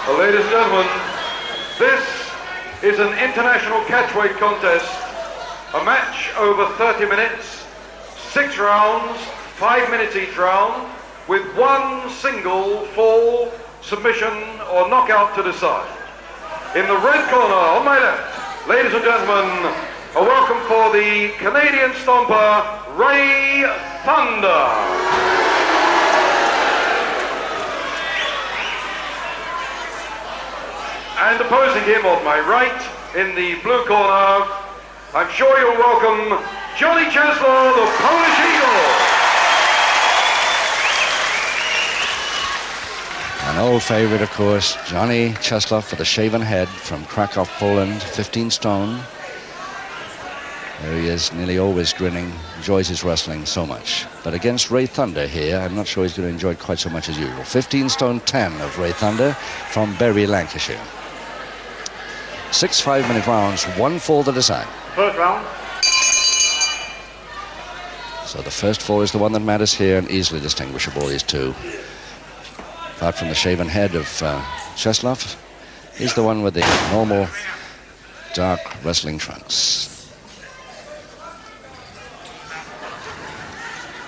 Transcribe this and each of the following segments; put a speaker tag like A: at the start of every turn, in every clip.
A: Ladies and gentlemen, this is an international catchweight contest. A match over 30 minutes, 6 rounds, 5 minutes each round, with one single fall, submission or knockout to decide. In the red corner, on my left, ladies and gentlemen, a welcome for the Canadian stomper, Ray Thunder. And opposing him on my right, in the blue corner, I'm sure you'll welcome Johnny Czesław, the Polish Eagle.
B: An old favorite, of course, Johnny Czesław for the shaven head from Krakow, Poland, 15 stone. There he is, nearly always grinning, enjoys his wrestling so much. But against Ray Thunder here, I'm not sure he's going to enjoy it quite so much as usual. 15 stone 10 of Ray Thunder from Bury, Lancashire. 6 5-minute rounds, one fall to decide.
C: First round.
B: So the first fall is the one that matters here, and easily distinguishable, these two. Apart from the shaven head of Czesław, he's the one with the normal dark wrestling trunks.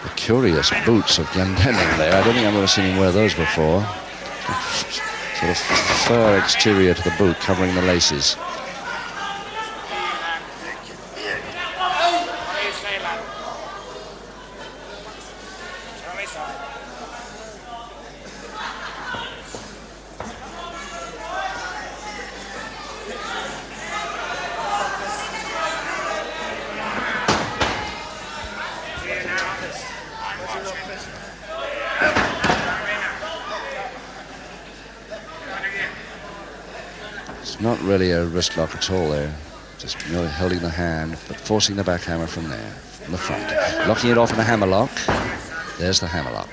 B: The curious boots of Glendenning there. I don't think I've ever seen him wear those before. Sort of fur exterior to the boot, covering the laces. Not really a wrist lock at all there, just merely holding the hand, but forcing the back hammer from there, from the front. Locking it off in a hammer lock. There's the hammer lock.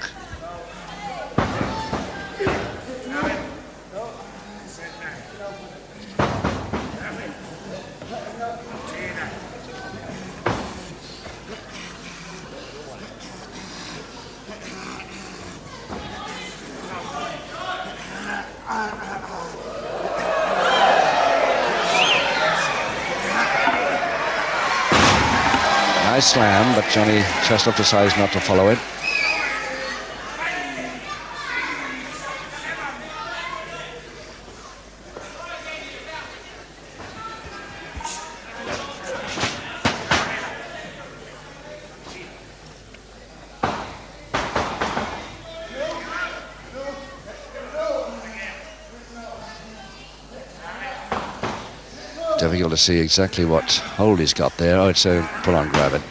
B: Nice slam, but Johnny Czesław decides not to follow it. Difficult to see exactly what hold he's got there. Oh, it's a pull-on grab it.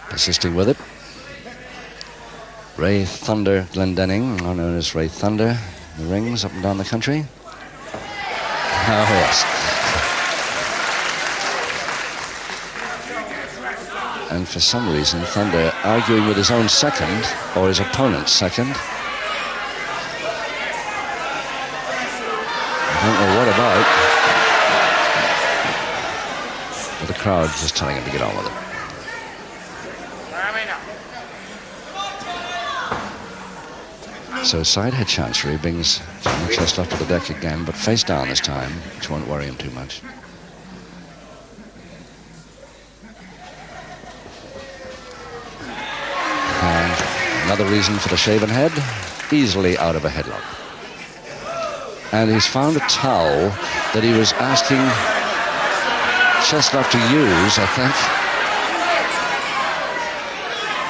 B: Persisting with it. Ray Thunder Glendenning, known as Ray Thunder, in the rings up and down the country. Oh, yes. And for some reason, Thunder arguing with his own second, or his opponent's second. I don't know what about, but the crowd just telling him to get on with it. So side head chancery brings Johnny Czesław to the deck again, but face down this time, which won't worry him too much. And another reason for the shaven head, easily out of a headlock. And he's found a towel that he was asking Czesław to use, I think.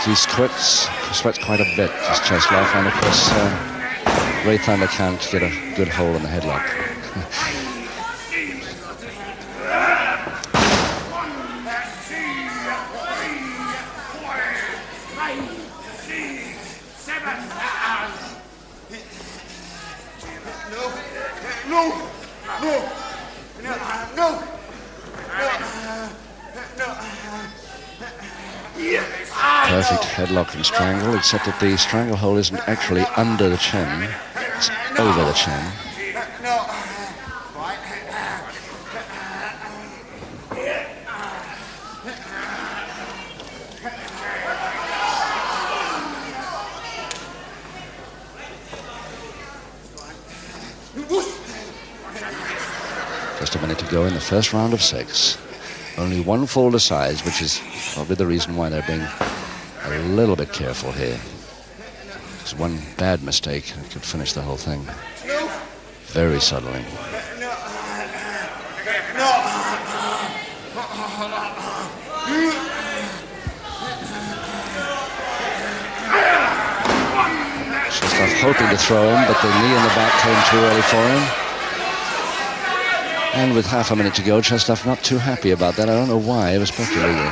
B: He sweats quite a bit, this Czesław, and of course Ray Thunder can't get a good hold on the headlock. Perfect headlock and strangle, except that the stranglehold isn't actually under the chin, it's over the chin. minute to go in the first round of 6. Only one fall to size, which is probably the reason why they're being a little bit careful here. Because one bad mistake could finish the whole thing very suddenly. Chestov hoping to throw him, but the knee in the back came too early for him. And with half a minute to go, Chestov not too happy about that. I don't know why. It was perfectly legal.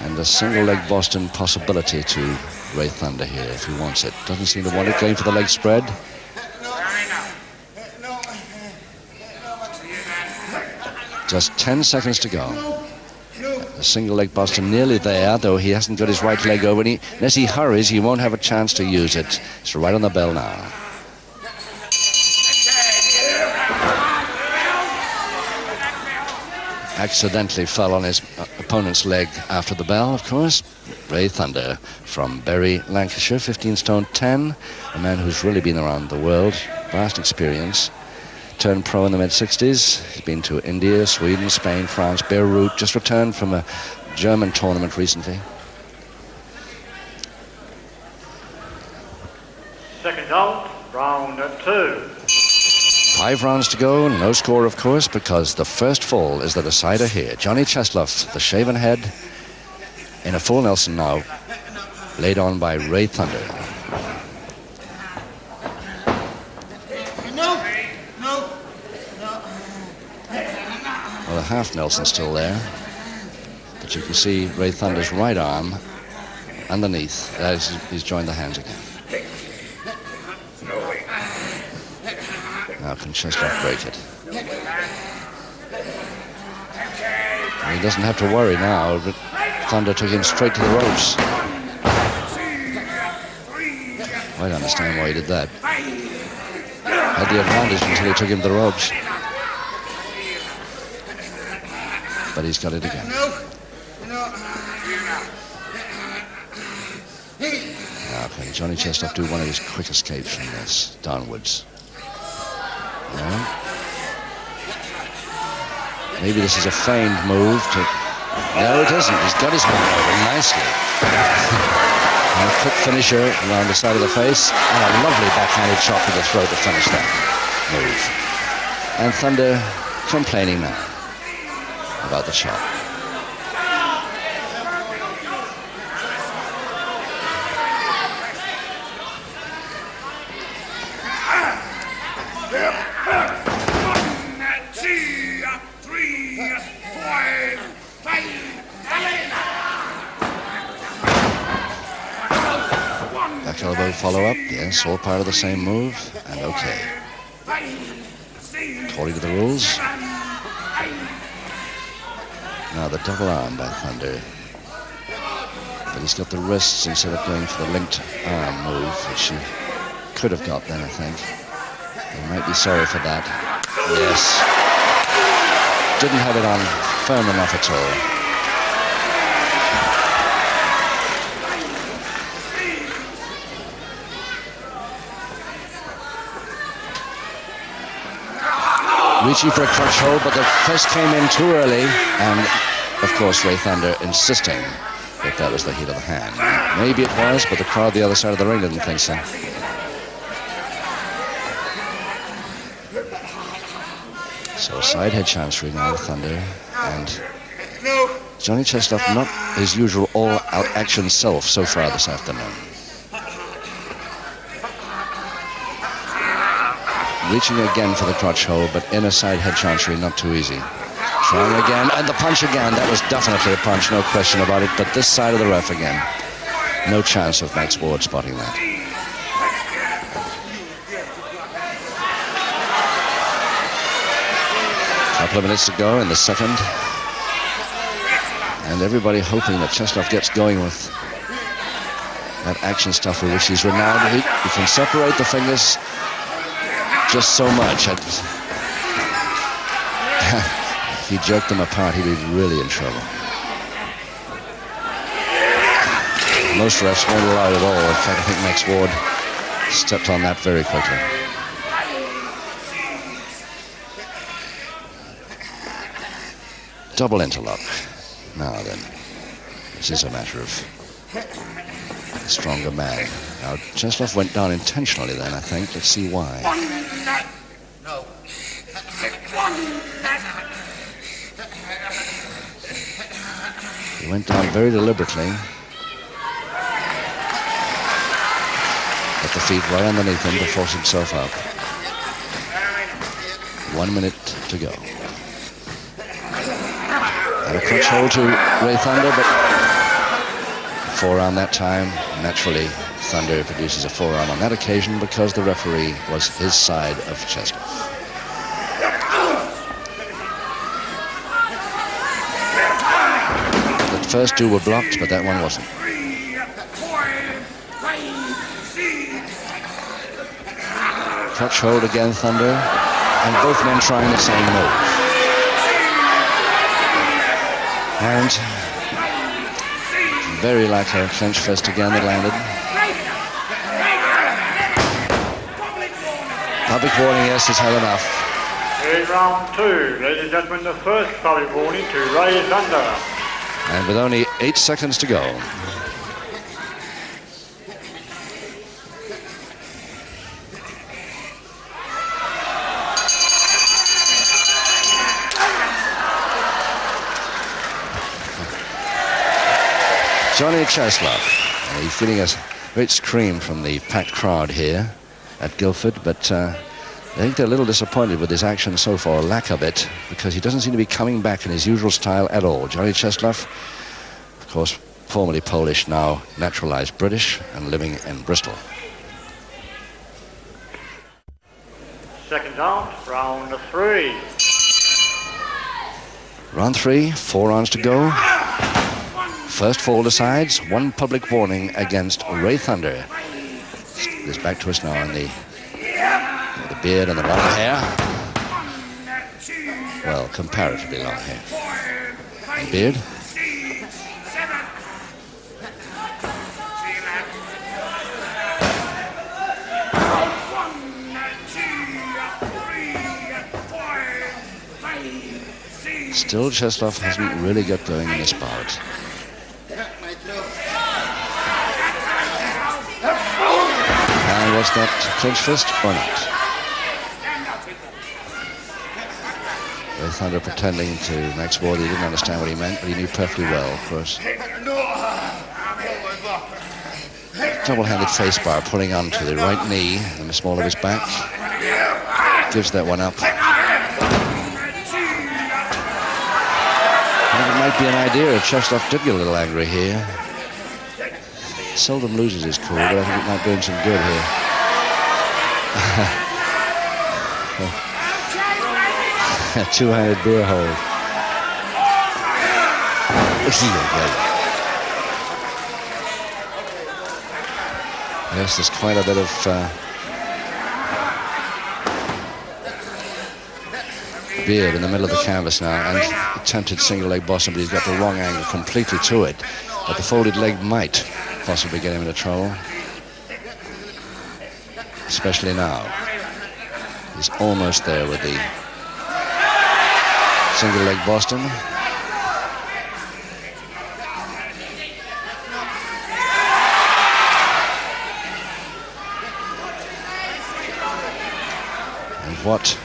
B: And a single-leg Boston possibility to Ray Thunder here if he wants it. Doesn't seem to want it, going for the leg spread. Just 10 seconds to go. A single-leg Boston nearly there, though he hasn't got his right leg over. And unless he hurries, he won't have a chance to use it. It's right on the bell now. Accidentally fell on his opponent's leg after the bell, of course. Ray Thunder from Bury, Lancashire, 15 stone 10, a man who's really been around the world, vast experience. Turned pro in the mid-60s. He's been to India, Sweden, Spain, France, Beirut, just returned from a German tournament recently.
C: Second out, round 2.
B: 5 rounds to go, no score, of course, because the first fall is the decider here. Johnny Chesloff, the shaven head, in a full Nelson now, laid on by Ray Thunder. Well, the half Nelson's still there, but you can see Ray Thunder's right arm underneath as he's joined the hands again. Now can Chesloff break it? And he doesn't have to worry now, but Thunder took him straight to the ropes. I don't understand why he did that. Had the advantage until he took him to the ropes. But he's got it again. Now can Johnny Chesloff do one of his quick escapes from this, downwards? No. Maybe this is a feigned move to... No, it isn't. He's got his man over nicely. And a quick finisher around the side of the face, and a lovely backhanded shot to the throat to finish that move. And Thunder complaining now about the shot. Back elbow follow-up, yes, all part of the same move, and okay. According to the rules. Now the double arm by Thunder. But he's got the wrists instead of going for the linked arm move, which he could have got then, I think. He might be sorry for that. Yes. Didn't have it on firm enough at all. Reaching for a crutch hold, but the fist came in too early, and of course Ray Thunder insisting that that was the heat of the hand. Maybe it was, but the crowd the other side of the ring didn't think so. So side head chancery now with Thunder, and Johnny Chesloff not his usual all-out action self so far this afternoon. Reaching again for the crotch hold, but inner side head chancery, not too easy. Trying again, and the punch again. That was definitely a punch, no question about it, but this side of the ref again. No chance of Max Ward spotting that. Couple of minutes to go in the second. And everybody hoping that Chesloff gets going with that action stuff for which he's renowned. He can separate the fingers just so much. If he jerked them apart, he'd be really in trouble. Most refs won't allow it at all. In fact, I think Max Ward stepped on that very quickly. double interlock. Now then, this is a matter of the stronger man. Now, Cheslov went down intentionally then, I think. Let's see why. He went down very deliberately. Got the feet right underneath him to force himself up. 1 minute to go. And a crutch hold to Ray Thunder, but forearm that time. Naturally, Thunder produces a forearm on that occasion because the referee was his side of Cheslov. The first two were blocked, but that one wasn't. Crutch hold again, Thunder, and both men trying the same move. And very like a clench fist again that landed. Public warning, yes, has had enough.
C: In round 2, ladies and gentlemen, the first public warning to Ray Thunder.
B: And with only 8 seconds to go. Johnny Cheslov, he's feeling a great scream from the packed crowd here at Guildford, but I think they're a little disappointed with his action so far, lack of it, because he doesn't seem to be coming back in his usual style at all. Johnny Cheslov, of course, formerly Polish, now naturalized British and living in Bristol.
C: Second out, round 3.
B: Round 3, 4 rounds to go. First fall decides, 1 public warning against Ray Thunder. There's back to us now in the beard and the long hair. Well, comparatively long hair. And beard. Still, Cheslov hasn't really got going in this bout. And was that clinch fist or not? Ray Thunder pretending to Max Ward he didn't understand what he meant, but he knew perfectly well, of course. Double-handed face bar pulling onto the right knee and the small of his back. Gives that one up. And it might be an idea if Cheslov did get a little angry here. Seldom loses his cool, but I think it might do him some good here. Two-handed beer hold. Yes, there's quite a bit of beard in the middle of the canvas now, and attempted single leg Boston, but he's got the wrong angle completely to it. But the folded leg might possibly get him into trouble. Especially now. He's almost there with the single leg Boston. And what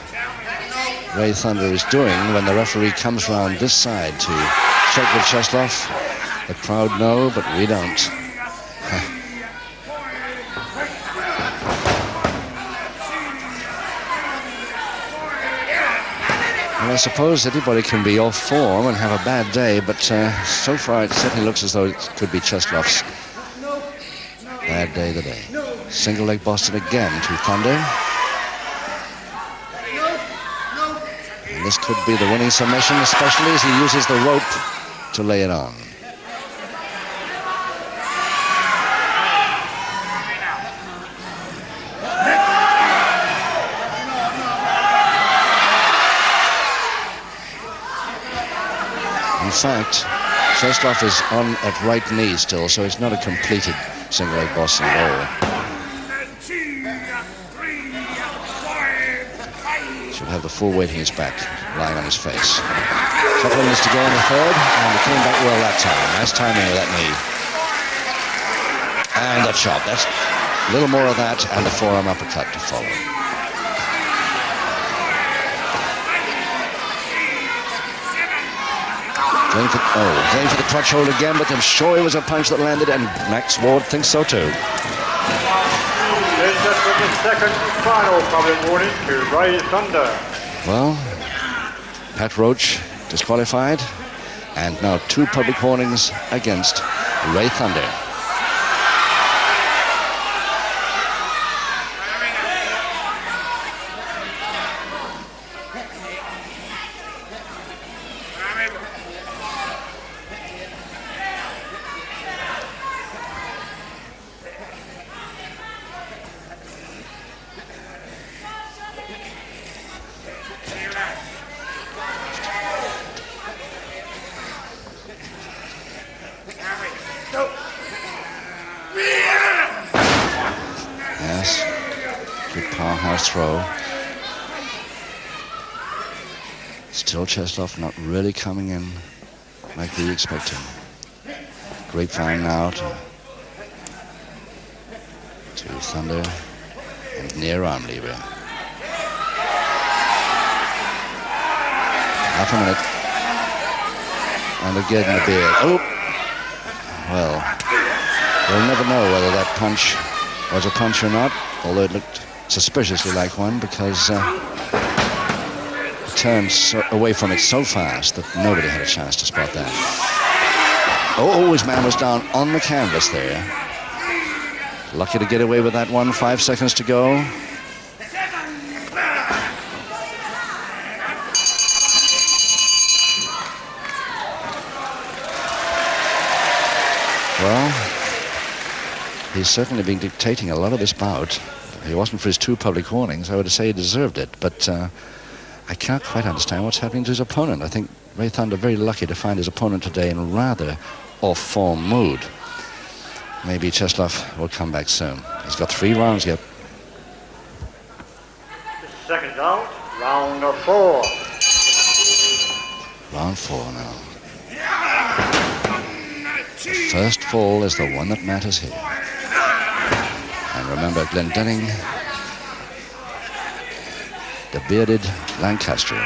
B: Ray Thunder is doing when the referee comes round this side to check with Cheslov, the crowd know, but we don't. Well, I suppose anybody can be off form and have a bad day, but so far it certainly looks as though it could be Cheslov's bad day today. Single leg Boston again to Thunder. And this could be the winning submission, especially as he uses the rope to lay it on. In fact, Cheslov is on at right knee still, so it's not a completed single leg Boston at all. Should have the full weight in his back, lying on his face. couple of minutes to go in the third, and he came back well that time. Nice timing with that knee. And that chop. That's a little more of that, and the forearm uppercut to follow. Going for the crutch hold again, but I'm sure it was a punch that landed, and Max Ward thinks so too.
C: This is the second and final public warning to Ray Thunder.
B: Well, Pat Roach disqualified, and now 2 public warnings against Ray Thunder. Yes, good powerhouse throw. Still Cheslov not really coming in like we expect him. Grapevine now to Thunder and near Armlever. Half a minute. And again the beard. Oh! Well, we'll never know whether that punch was a punch or not, although it looked suspiciously like one because it turned away from it so fast that nobody had a chance to spot that. Oh, his man was down on the canvas there. Lucky to get away with that one. 5 seconds to go. Well, he's certainly been dictating a lot of this bout. If it wasn't for his 2 public warnings, I would say he deserved it. But I can't quite understand what's happening to his opponent. I think Ray Thunder very lucky to find his opponent today in rather off-form mood. Maybe Cheslov will come back soon. He's got 3 rounds yet.
C: Second out, round 4.
B: Round 4 now. The first fall is the one that matters here. And remember, Glendenning, the bearded Lancastrian,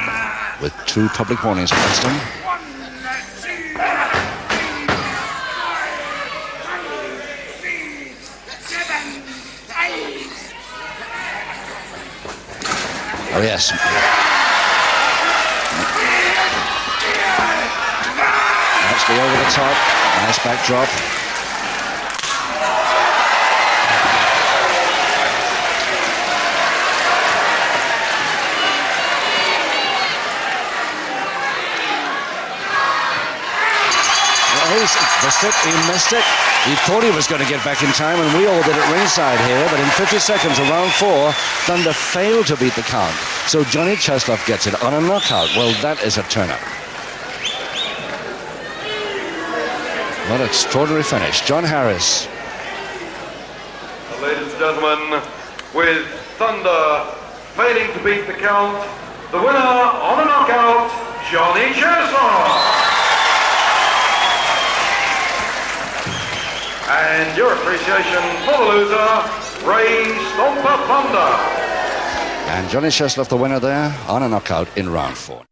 B: with 2 public warnings against him. Oh, yes. Actually over the top. Nice backdrop. Missed it. He missed it. He thought he was going to get back in time, and we all did it ringside here, but in 50 seconds of round 4, Thunder failed to beat the count. So Johnny Cheslov gets it on a knockout. Well, that is a turn-up. What an extraordinary finish. John Harris.
A: Ladies and gentlemen, with Thunder failing to beat the count, the winner on a knockout, Johnny Cheslov. And your appreciation for the loser, Ray Stomper Thunder.
B: And Johnny Cheslov, the winner there, on a knockout in round 4.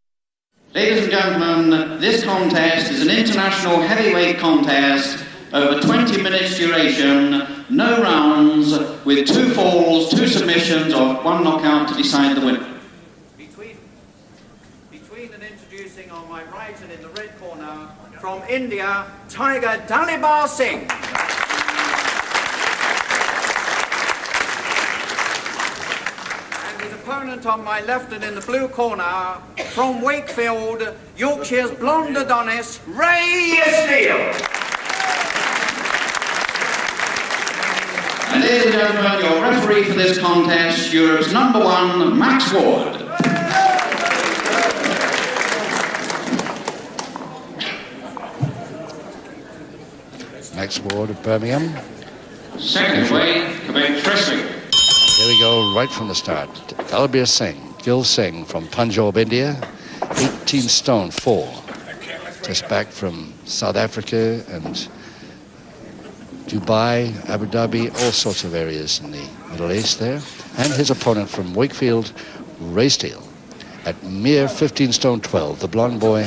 D: Ladies and gentlemen, this contest is an international heavyweight contest over 20 minutes duration, no rounds, with 2 falls, 2 submissions, or 1 knockout to decide the winner.
E: Between and introducing on my right and in the red corner, from India, Tiger Dalibar Singh. And his opponent on my left and in the blue corner, from Wakefield, Yorkshire's blonde Adonis, Ray Steele.
D: And ladies and gentlemen, your referee for this contest, Europe's #1, Max Ward.
B: Max Ward of Birmingham.
D: Second way, Quebec Wrestling.
B: Here we go, right from the start. Dalbir Singh, Gil Singh from Punjab, India, 18 stone 4. just back from South Africa and Dubai, Abu Dhabi, all sorts of areas in the Middle East there. And his opponent from Wakefield, Ray Steele, at mere 15 stone 12, the blonde boy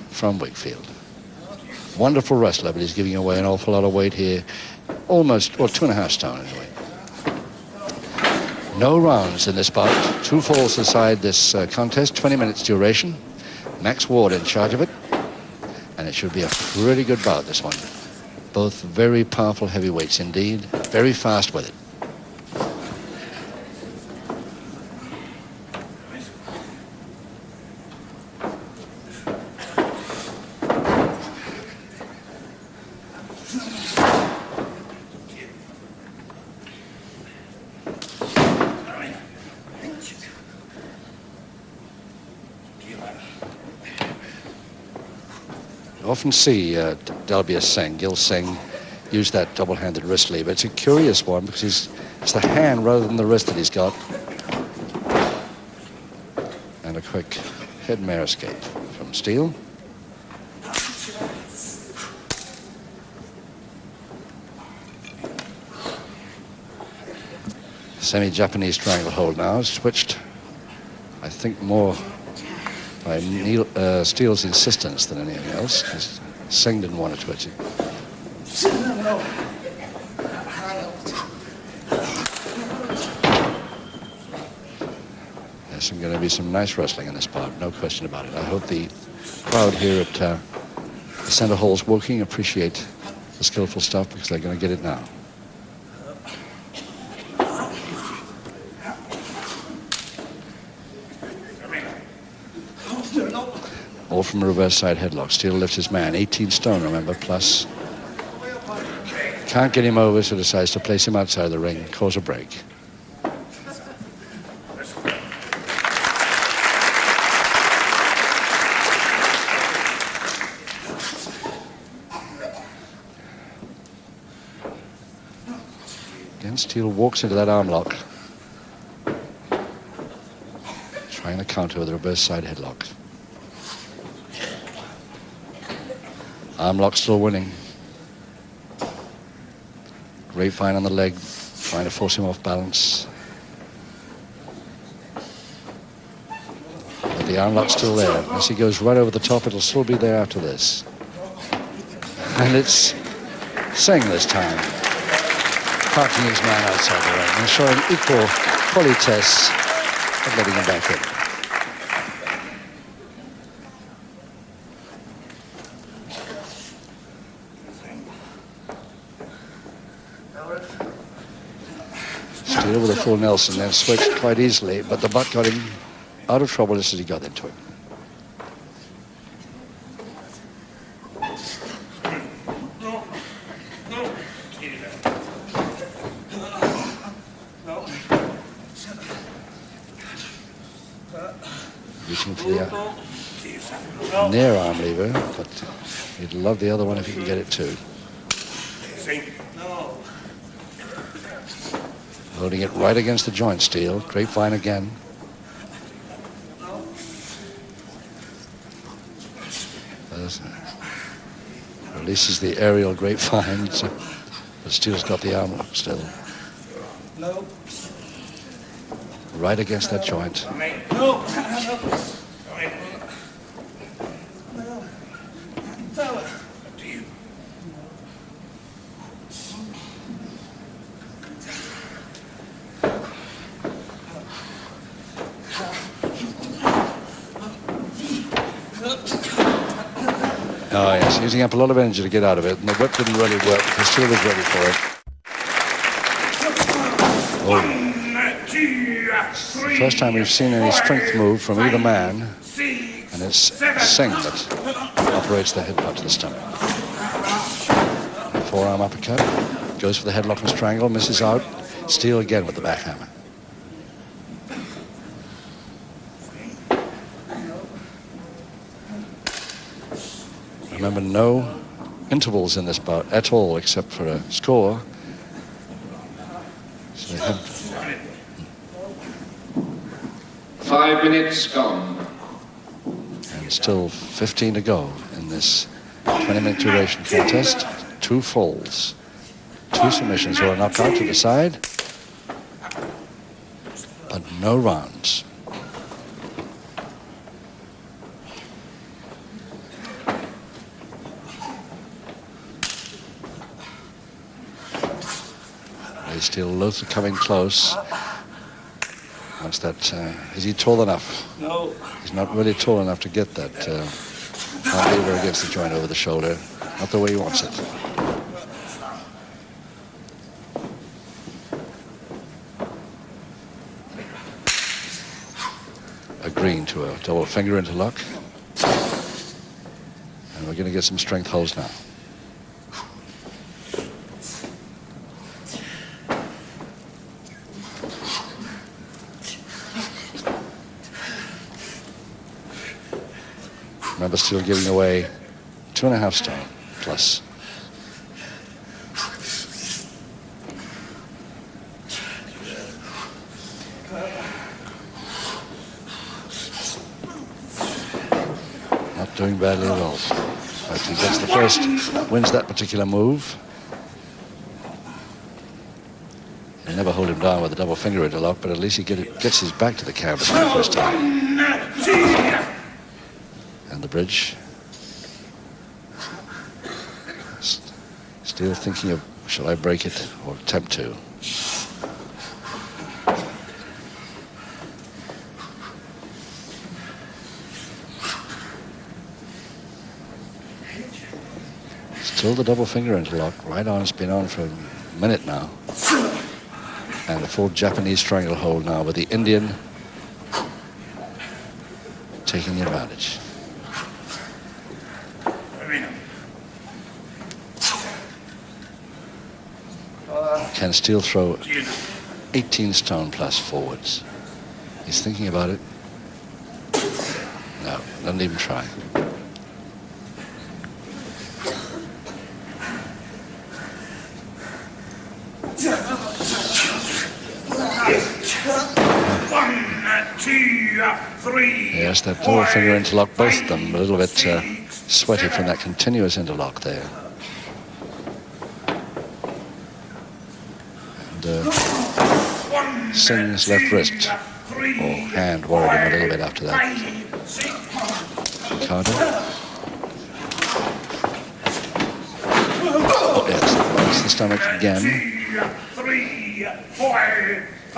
B: from Wakefield. Wonderful wrestler, but he's giving away an awful lot of weight here. Almost, well, 2.5 stone anyway. No rounds in this bout. 2 falls aside this contest, 20 minutes duration. Max Ward in charge of it. And it should be a pretty good bout, this one. Both very powerful heavyweights indeed. Very fast with it. Often see Dalbir Singh, Gil Singh, use that double-handed wrist lever. It's a curious one because it's the hand rather than the wrist that he's got. And a quick head mare escape from Steele. Semi-Japanese triangle hold now, switched, I think, more by Steele's insistence than anything else, because Singh didn't want to twitch it. There's going to be some nice wrestling in this part, no question about it. I hope the crowd here at the Center Halls Woking appreciate the skillful stuff, because they're going to get it now. All from a reverse side headlock. Steele lifts his man, 18 stone, remember, plus. Can't get him over, so decides to place him outside the ring, cause a break. Again, Steele walks into that arm lock, trying to counter with a reverse side headlock. Arm lock still winning. Grapevine on the leg, trying to force him off balance. But the arm lock's still there. As he goes right over the top, it'll still be there after this. And it's Singh this time, parking his man outside the ring and showing equal politesse of letting him back in. Steele with a full Nelson, then switched quite easily, but the butt got him out of trouble just as he got into it. Reaching for the near arm lever, but he'd love the other one if he can get it too. Holding it right against the joint, Steele. Grapevine again. Releases the aerial grapevine, but Steele's got the arm lock still. Right against that joint. Oh, yes, using up a lot of energy to get out of it, and the whip didn't really work because Steele was ready for it. It's the first time we've seen any strength move from either man, and it's Singh that operates the headbutt to the stomach. Forearm uppercut, goes for the headlock and strangle, misses out. Steele again with the backhammer. Remember, no intervals in this bout at all, except for a score. So they have
D: 5 minutes gone.
B: and still 15 to go in this 20-minute duration contest. 2 falls, 2 submissions or a knockout to the side, but no rounds. He's still loath coming close. Once that, is he tall enough?
F: No.
B: He's not really tall enough to get that lever against the joint over the shoulder. Not the way he wants it. Agreeing to a double finger interlock. And we're going to get some strength holds now. Remember, still giving away 2.5 stone plus. Not doing badly at all. But he gets the first, wins that particular move. They never hold him down with a double finger interlock, but at least he gets his back to the canvas for the first time. And the bridge. Still thinking of, shall I break it or attempt to? Still the double finger interlock. Right on, it's been on for a minute now. And a full Japanese stranglehold now with the Indian taking the advantage. Can still throw 18 stone plus forwards. He's thinking about it. No, doesn't even try. Yes, that double finger interlock, both of them a little bit sweaty from that continuous interlock there. And Singh's left wrist or hand worried him a little bit after that. Carter. Oh, yes, that's the stomach again.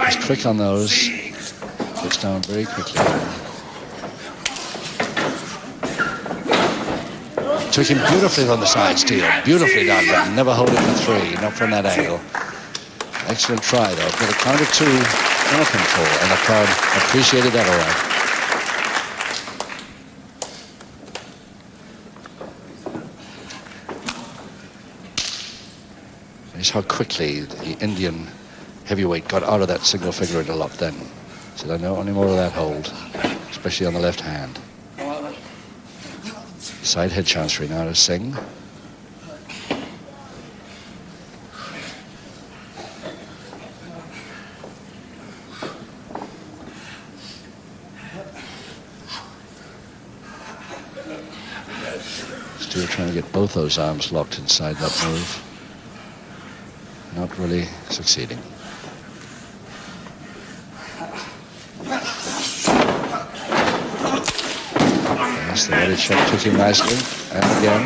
B: He's quick on those. Gets down very quickly. Took him beautifully on the side steal. Beautifully done, but never hold it for 3, not from that angle. Excellent try, though. For the count of 2, under control, and the crowd appreciated that all right. Here's how quickly the Indian heavyweight got out of that single figure interlock then. So I know only more of that hold, especially on the left hand. Side head chancery now to Singh. Still trying to get both those arms locked inside that move. Not really succeeding. Yes, the body check took him nicely. And again.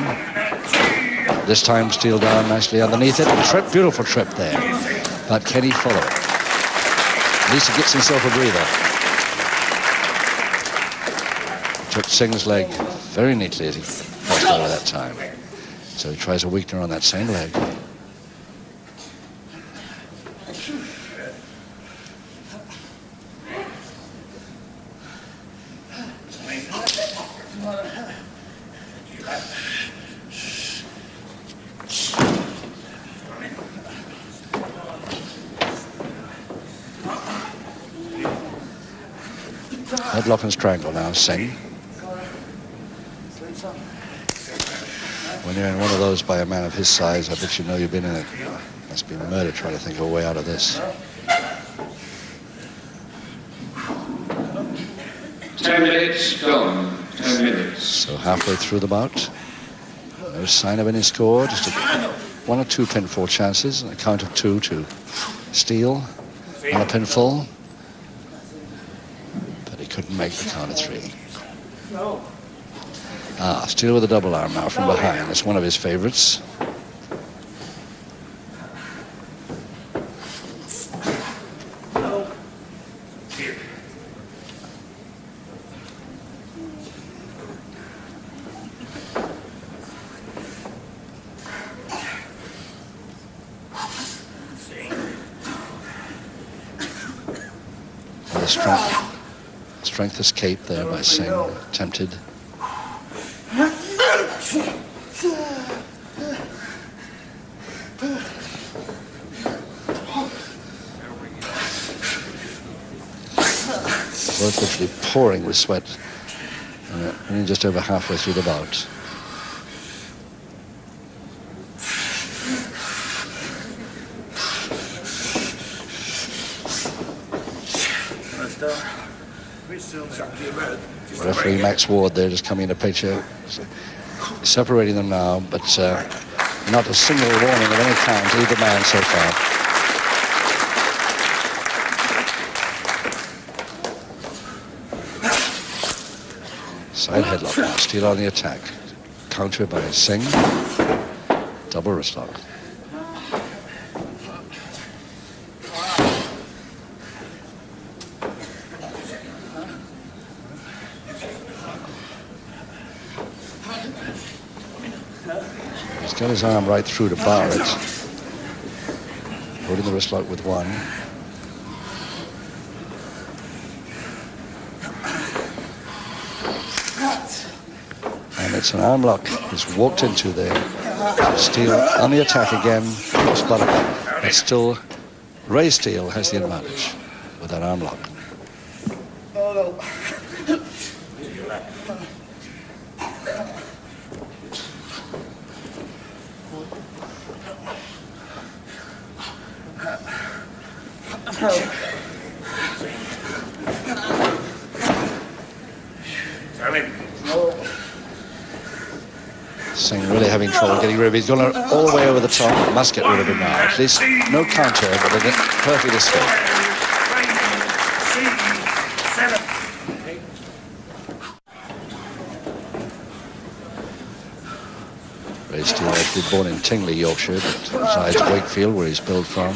B: This time Steele down nicely underneath it. Trip, beautiful trip there. But can he follow it? At least he gets himself a breather. Took Singh's leg very neatly as he crossed over that time. So he tries a weakener on that same leg. Headlock and strangle now, Singh. When you're in one of those by a man of his size, I bet you know you've been in it. Must be murder trying to think of a way out of this.
D: 10 minutes gone. 10 minutes.
B: So halfway through the bout. No sign of any score, just one or two pinfall chances, and a count of 2 to Steele on a pinfall. But he couldn't make the count of 3. Steele with a double arm now from behind. That's one of his favorites. Strength escaped there by Singh, tempted. Both literally pouring with sweat, only just over halfway through the bout. Referee Max Ward there just coming into picture, separating them now, but not a single warning of any kind to either man so far. Side headlock now, Steele on the attack. Counter by Singh. Double wrist lock. Got his arm right through to bar it. Holding the wrist lock with one. And it's an arm lock he's walked into there. Steele on the attack again. But still, Ray Steele has the advantage with that arm lock. Singh really having trouble getting rid of it. He's gone all the way over the top. Must get rid of him now. At least no counter, but a perfect escape. Ray Steele actually born in Tingley, Yorkshire, but resides Wakefield, where he's billed from.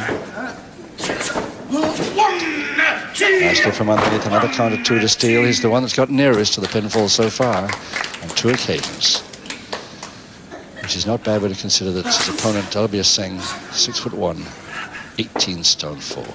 B: Nicely from underneath, another count of 2 to Steele. He's the one that's got nearest to the pinfall so far on 2 occasions. Which is not bad when you consider that his opponent, Dalbir Singh, 6'1", 18 stone 4.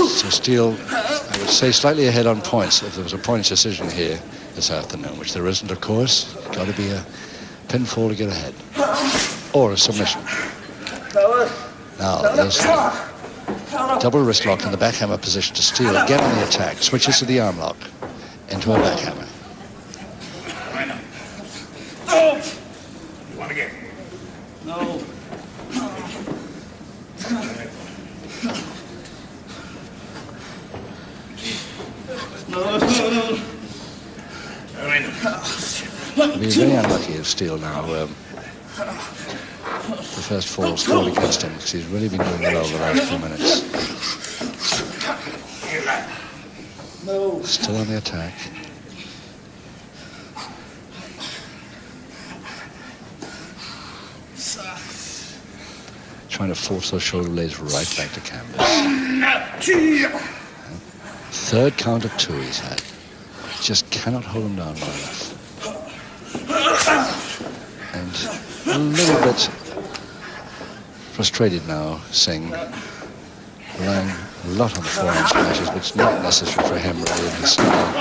B: So Steele, I would say, slightly ahead on points if there was a points decision here this afternoon, which there isn't, of course. It's got to be a pinfall to get ahead. Or a submission. Now, there's double wrist lock in the backhammer position to Steele. Again on the attack. Switches to the arm lock. Into a backhammer.
F: You want to get?
E: No.
B: He's very unlucky of Steele now. The first fall scored against him because he's really been doing well the last few minutes. Still on the attack. Trying to force those shoulder blades right back to canvas. Third count of 2 he's had. Just cannot hold him down well enough. And a little bit frustrated now, Singh. Relying a lot on the forearm smashes, but it's not necessary for him really in his style.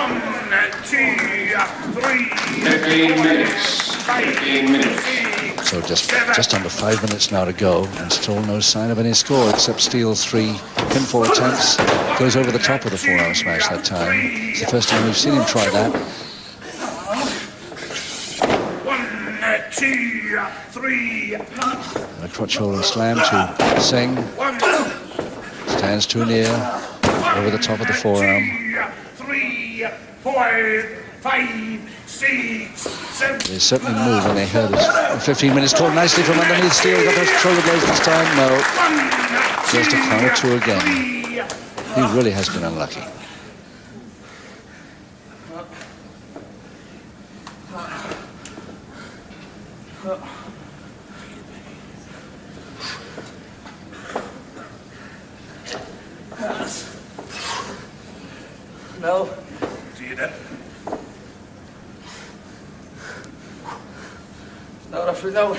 D: 15 minutes. 15 minutes.
B: So just under 5 minutes now to go, and still no sign of any score except Steele's 3 pinfall attempts. Goes over the top of the forearm smash that time. It's the first time we've seen him try that.
F: 1, 2, 3.
B: And a crotch hold and slam to Singh. Stands too near. Over the top of the forearm.
F: 3, 4, 5, 6, 7.
B: They certainly move when they heard it. 15 minutes called nicely from underneath. Steele got those shoulder blades this time. No. Just a count or two again. He really has been unlucky.
F: No. See that? No, referee, no.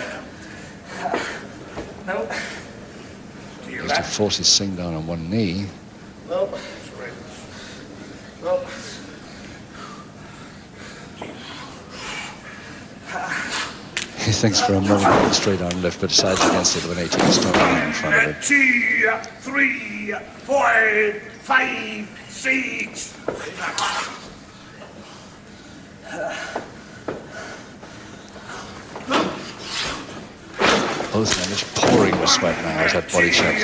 F: No.
B: He has to force his Singh down on one knee.
F: No. No.
B: He thinks for a moment of a straight arm lift, but decides against it with an 18-stone man in front of him.
F: 2, 3, 4, 5, 6.
B: Both men just pouring with sweat now as that body check.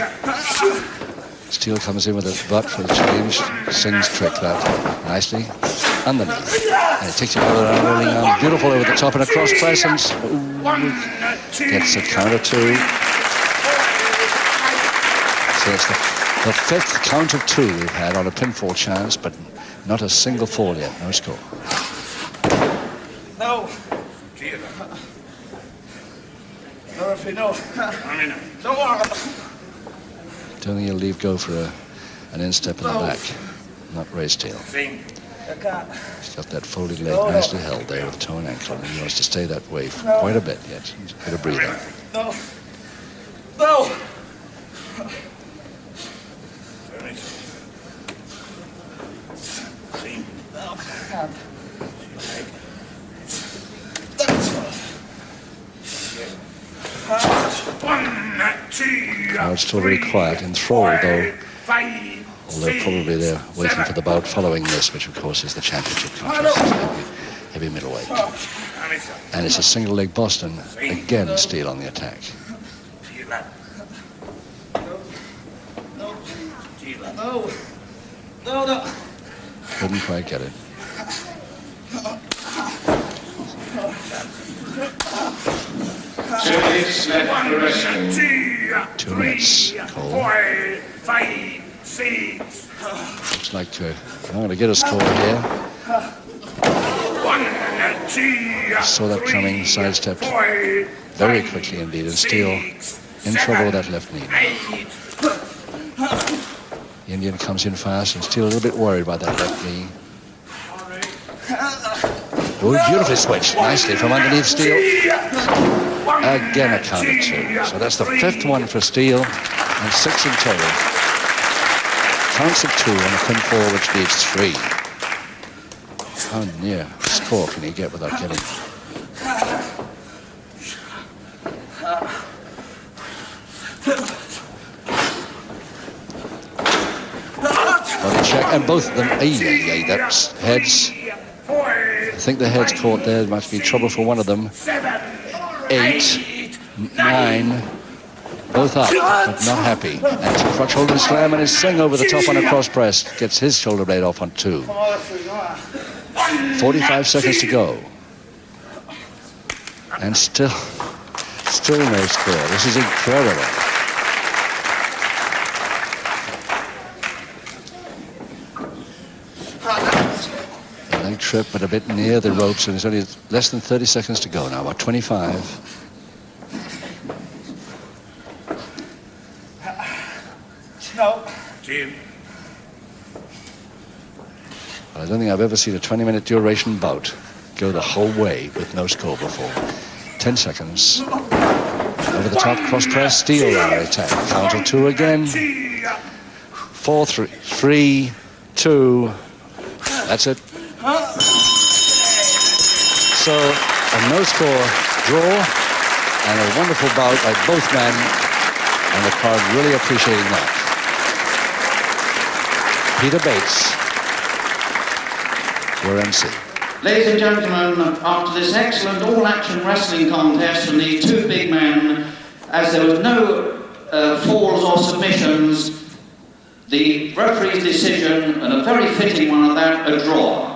B: Steele comes in with a butt for the change. Singh's trick that nicely. Underneath. And it takes him over the rolling arm. Beautiful over the top and a cross press. And gets a counter 2. So it's the 5th count of 2 we've had on a pinfall chance, but not a single fall yet. No score.
F: No. No, referee, no.
B: Don't think he'll leave go for an instep in the back. Not Ray Steele. He's got that folded leg nicely held there with toe and ankle, and he wants to stay that way for quite a bit yet. He's a bit of breather.
F: No. No.
B: Now it's still very quiet, enthralled though, although probably they're waiting for the bout following this, which of course is the championship contest, heavy middleweight. And it's a single leg Boston, again Steele on the attack.
F: No.
B: Couldn't quite get it. Two minutes. Cole.
F: 4, 5, 6.
B: Looks like I'm going to get a score here.
F: 1, 2.
B: Saw that coming, sidestepped very quickly indeed, and Steele in trouble with that left knee. The Indian comes in fast, and Steele a little bit worried by that left knee. Oh, beautifully switched nicely from underneath Steele. Again a count of 2. So that's the 5th one for Steele, and 6 in total. Counts of 2 on a pinfall, which leaves 3. How near a score can he get without getting? Body check, and both of them, that's heads. I think the head's caught there. There must be trouble for one of them. 8, 9, both up, but not happy. And it's a crotch hold and slam, and his Singh over the top on a cross press. Gets his shoulder blade off on 2. 45 seconds to go. And still no score. This is incredible. Leg trip, but a bit near the ropes, and there's only less than 30 seconds to go now, about 25.
F: No. Jim.
B: Well, I don't think I've ever seen a 20-minute duration bout go the whole way with no score before. 10 seconds. Over the top, cross press, Steele rally attack. Count of 2 again. 4, 3, 2. That's it. So, a no-score draw And a wonderful bout by both men, and the crowd really appreciating that. Peter Bates, your MC.
D: Ladies and gentlemen, after this excellent all-action wrestling contest from these two big men, as there was no falls or submissions, the referee's decision, and a very fitting one at that, a draw.